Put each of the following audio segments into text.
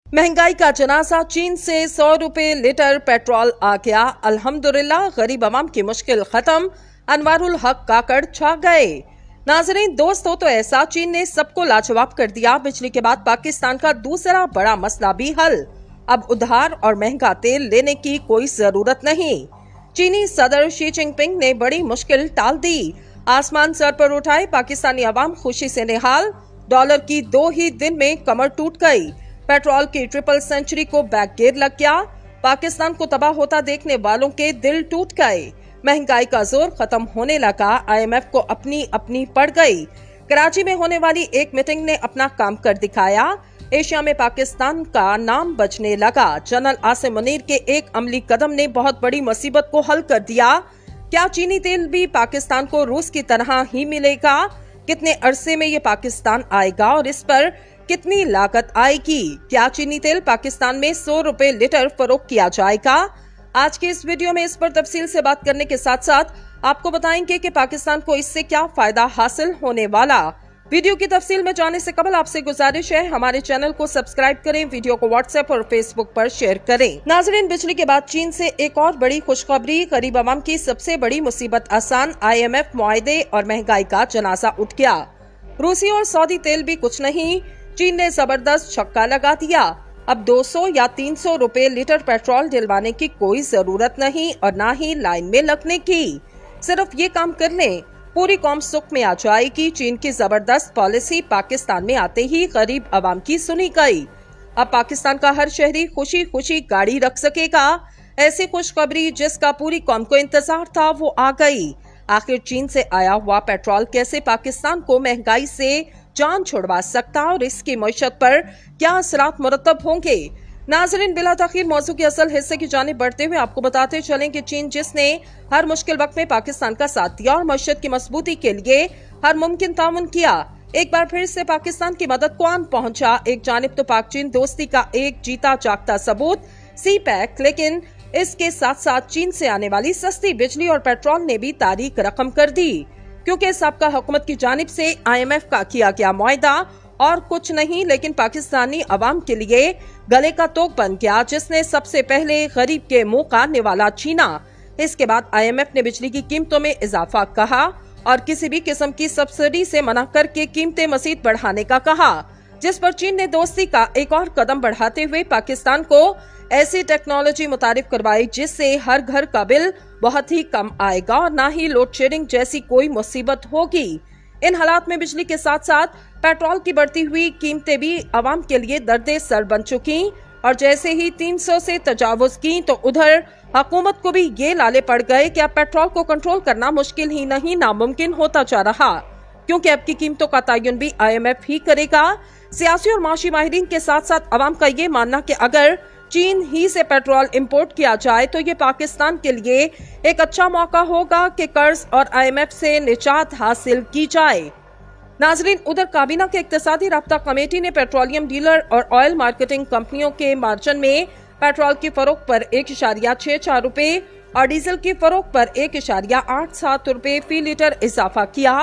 महंगाई का जनाजा, चीन से 100 रुपए लीटर पेट्रोल आ गया। अल्हम्दुलिल्लाह, गरीब अवाम की मुश्किल खत्म। अनवारुल हक काकड़ छा गए। नाजरीन, दोस्त हो तो ऐसा, चीन ने सबको लाजवाब कर दिया। बिजली के बाद पाकिस्तान का दूसरा बड़ा मसला भी हल। अब उधार और महंगा तेल लेने की कोई जरूरत नहीं। चीनी सदर शी जिनपिंग ने बड़ी मुश्किल टाल दी। आसमान सर पर उठाए पाकिस्तानी अवाम खुशी से निहाल। डॉलर की 2 ही दिन में कमर टूट गई। पेट्रोल की ट्रिपल सेंचुरी को बैक गियर लग गया। पाकिस्तान को तबाह होता देखने वालों के दिल टूट गए। महंगाई का जोर खत्म होने लगा। IMF को अपनी अपनी पड़ गई। कराची में होने वाली एक मीटिंग ने अपना काम कर दिखाया। एशिया में पाकिस्तान का नाम बजने लगा। जनरल आसिम मुनीर के एक अमली कदम ने बहुत बड़ी मुसीबत को हल कर दिया। क्या चीनी तेल भी पाकिस्तान को रूस की तरह ही मिलेगा? कितने अरसे में ये पाकिस्तान आएगा और इस पर कितनी लागत आएगी? क्या चीनी तेल पाकिस्तान में 100 रुपए लीटर फरोख्त किया जाएगा? आज के इस वीडियो में इस पर तफसील से बात करने के साथ साथ आपको बताएंगे कि पाकिस्तान को इससे क्या फायदा हासिल होने वाला। वीडियो की तफसील में जाने से कबल आपसे गुजारिश है, हमारे चैनल को सब्सक्राइब करें, वीडियो को व्हाट्सएप और फेसबुक पर शेयर करें। नाजरीन, बिजली के बाद चीन से एक और बड़ी खुशखबरी। गरीब अवाम की सबसे बड़ी मुसीबत आसान। IMF मुआहदे और महंगाई का जनाजा उठ गया। रूसी और सऊदी तेल भी कुछ नहीं। चीन ने जबरदस्त छक्का लगा दिया। अब 200 या 300 रुपए लीटर पेट्रोल दिलवाने की कोई जरूरत नहीं और न ही लाइन में लगने की। सिर्फ ये काम कर लें, पूरी कौम सुख में आ जाएगी। चीन की जबरदस्त पॉलिसी पाकिस्तान में आते ही गरीब अवाम की सुनी गई। अब पाकिस्तान का हर शहरी खुशी खुशी गाड़ी रख सकेगा। ऐसी खुशखबरी जिसका पूरी कौम को इंतजार था, वो आ गई। आखिर चीन से आया हुआ पेट्रोल कैसे पाकिस्तान को महंगाई से जान छुड़वा सकता और इसकी मईशत पर क्या असरात मुरतब होंगे? नाजरीन, बिला ताखीर मौजू के असल हिस्से की जानिब बढ़ते हुए आपको बताते चलें कि चीन जिसने हर मुश्किल वक्त में पाकिस्तान का साथ दिया और मईशत की मजबूती के लिए हर मुमकिन ताउन किया, एक बार फिर से पाकिस्तान की मदद को आन पहुंचा। एक जानिब तो पाक चीन दोस्ती का एक जीता जागता सबूत CPEC, लेकिन इसके साथ साथ चीन से आने वाली सस्ती बिजली और पेट्रोल ने भी तारीख रकम कर दी, क्योंकि सबका हुकूमत की जानिब से IMF का किया गया मुआहदा और कुछ नहीं लेकिन पाकिस्तानी अवाम के लिए गले का तोक बन गया, जिसने सबसे पहले गरीब के मुंह का निवाला छीना। इसके बाद IMF ने बिजली की कीमतों में इजाफा कहा और किसी भी किस्म की सब्सिडी से मना करके कीमतें मजीद बढ़ाने का कहा, जिस पर चीन ने दोस्ती का एक और कदम बढ़ाते हुए पाकिस्तान को ऐसी टेक्नोलॉजी मुतारिफ करवाई जिससे हर घर का बिल बहुत ही कम आएगा और न ही लोड शेडिंग जैसी कोई मुसीबत होगी। इन हालात में बिजली के साथ साथ पेट्रोल की बढ़ती हुई कीमतें भी आवाम के लिए दर्दे सर बन चुकी और जैसे ही 300 से तजावुज की तो उधर हुकूमत को भी ये लाले पड़ गए कि अब पेट्रोल को कंट्रोल करना मुश्किल ही नहीं नामुमकिन होता जा रहा, क्योंकि अब की कीमतों का तयन भी IMF ही करेगा। सियासी और माशी माहिरीन के साथ साथ अवाम का ये मानना कि अगर चीन ही से पेट्रोल इंपोर्ट किया जाए तो ये पाकिस्तान के लिए एक अच्छा मौका होगा कि कर्ज और IMF से निजात हासिल की जाए। नाजरीन, उधर काबीना के इक्तिसादी राब्ता कमेटी ने पेट्रोलियम डीलर और ऑयल मार्केटिंग कंपनियों के मार्जिन में पेट्रोल की फरोख्त पर 1.64 रुपए और डीजल की फरोख्त पर 1.87 रुपए फी लीटर इजाफा किया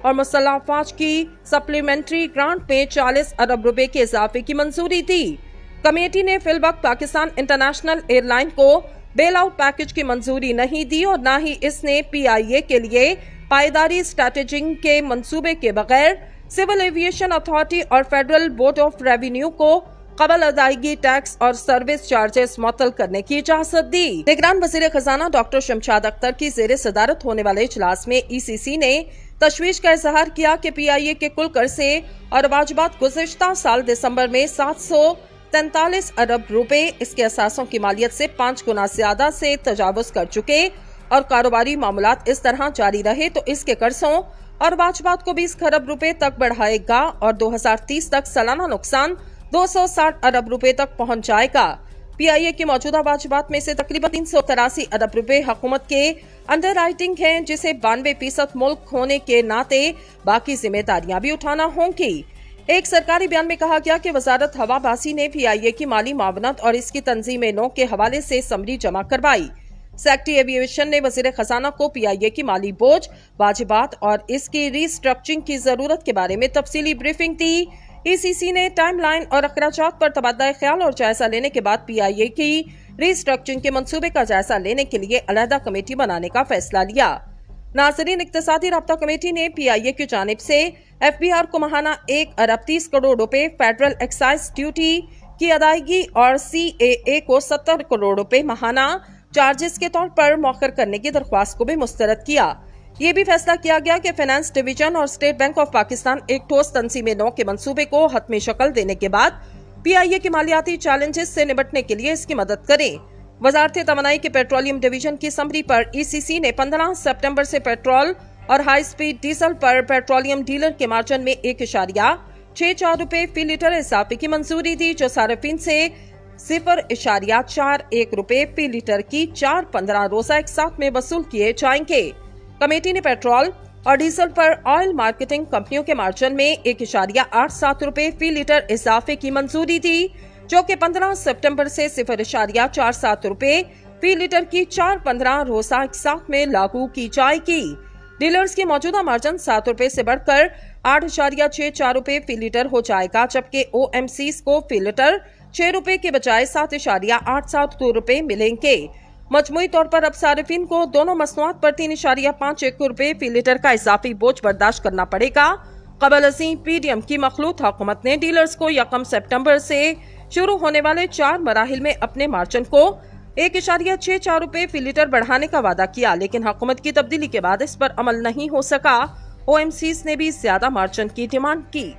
और मुसल्लह अफवाज की सप्लीमेंट्री ग्रांट में 40 अरब रुपए के इजाफे की मंजूरी दी। कमेटी ने फिलवक्त पाकिस्तान इंटरनेशनल एयरलाइन को बेल आउट पैकेज की मंजूरी नहीं दी और न ही इसने PIA के लिए पायदारी स्ट्रैटेजिंग के मंसूबे के बगैर सिविल एविएशन अथॉरिटी और फेडरल बोर्ड ऑफ रेवेन्यू को कबल अदायगी टैक्स और सर्विस चार्जेस मुअत्तल करने की इजाजत दी। निगरान वजीर खजाना डॉक्टर शमशाद अख्तर की जेर सदारत होने वाले इजलास में ECC ने तशवीश का इजहार किया कि PIA के कुल कर्जे और वाजबात गुज़िश्ता साल दिसंबर में 743 अरब रुपए इसके असासों की मालियत से 5 गुना ज्यादा से तजावुज कर चुके और कारोबारी मामलात इस तरह जारी रहे तो इसके कर्जों और वाजबात को 20 खरब रुपए तक बढ़ाएगा और 2030 तक सालाना नुकसान 260 अरब रुपए तक पहुंच जाएगा। PIA की मौजूदा वाजबात में से तकरीबन 383 अरब रुपए हुकूमत के अंडर राइटिंग है, जिसे 92% मुल्क होने के नाते बाकी जिम्मेदारियां भी उठाना होंगी। एक सरकारी बयान में कहा गया कि वजारत हवाबाजी ने PIA की माली मावनत और इसकी तंजीम नौ के हवाले से समरी जमा करवाई। सेक्रेटरी एविएशन ने वजीर खजाना को PIA की माली बोझ, वाजिबात और इसकी रीस्ट्रक्चरिंग की जरूरत के बारे में तफसीली ब्रीफिंग दी। ईसीसी ने टाइमलाइन और अखराजात पर तबादला ख्याल और जायजा लेने के बाद पीआईए की रिस्ट्रक्चरिंग के मंसूबे का जायजा लेने के लिए अलहदा कमेटी बनाने का फैसला लिया। नाज़रीन, इक्तिसादी राब्ता कमेटी ने पीआईए की जानिब से एफबीआर को माहाना 1 अरब 30 करोड़ रुपए फेडरल एक्साइज ड्यूटी की अदायगी और सीएए को 70 करोड़ रुपए माहाना चार्जेस के तौर पर मौखर करने की दरख्वास्त को भी मुस्तरद किया। ये भी फैसला किया गया कि फाइनेंस डिवीजन और स्टेट बैंक ऑफ पाकिस्तान एक ठोस तंजीम नौ के मंसूबे को हतमी शक्ल देने के बाद पीआईए के मालियाती चैलेंजेस से निपटने के लिए इसकी मदद करें। वजारत तवानाई के पेट्रोलियम डिवीजन की समरी पर ईसीसी ने 15 सितंबर से पेट्रोल और हाई स्पीड डीजल पर पेट्रोलियम डीलर के मार्जिन में 1.64 रुपए फी लीटर इजाफे की मंजूरी दी, जो सार्फिन से 0.41 रुपए फी लीटर की 4-15 रोजा एक साथ में वसूल किए जाएंगे। कमेटी ने पेट्रोल और डीजल पर ऑयल मार्केटिंग कंपनियों के मार्जिन में 1.87 रुपए फी लीटर इजाफे की मंजूरी दी, जो कि 15 सितंबर से 0.47 रुपए फी लीटर की 4-15 रोजा एक साथ में लागू की जाएगी। डीलर्स के मौजूदा मार्जिन 7 रुपए से बढ़कर 8.64 रुपए फी लीटर हो जाएगा, जबकि ओएमसीज को फी लीटर 6 रुपए के बजाय 7.87 रुपए मिलेंगे। मजमूई तौर पर अब सार्फिन को दोनों मसनूआत पर 3.51 रुपए फी लीटर का इजाफी बोझ बर्दाश्त करना पड़ेगा। कबल अज़ीम पीडीएम की मखलूत हुकूमत ने डीलर्स को 1 सितंबर से शुरू होने वाले 4 मराहिल में अपने मार्जिन को 1.64 रुपए फी लीटर बढ़ाने का वादा किया, लेकिन हुकूमत की तब्दीली के बाद इस पर अमल नहीं हो सका। ओएमसीज ने भी ज्यादा मार्जिन की डिमांड की।